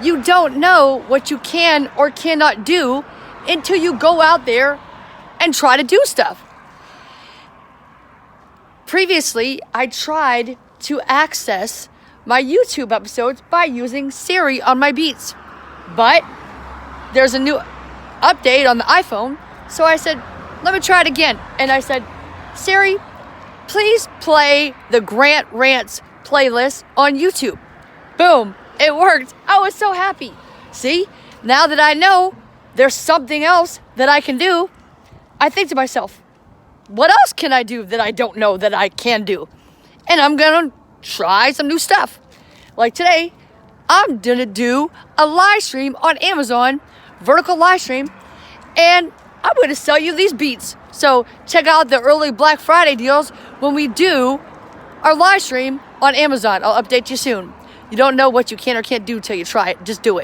you don't know what you can or cannot do until you go out there and try to do stuff. Previously, I tried to access my YouTube episodes by using Siri on my Beats, but there's a new update on the iPhone, so I said, let me try it again. And I said, Siri, please play the Grant Rants playlist on YouTube. Boom, it worked. I was so happy. See, now that I know there's something else that I can do, I think to myself, what else can I do that I don't know that I can do? And I'm gonna try some new stuff. Like today, I'm gonna do a live stream on Amazon, vertical live stream, and I'm gonna sell you these beats. So check out the early Black Friday deals when we do our live stream on Amazon. I'll update you soon. You don't know what you can or can't do till you try it. Just do it.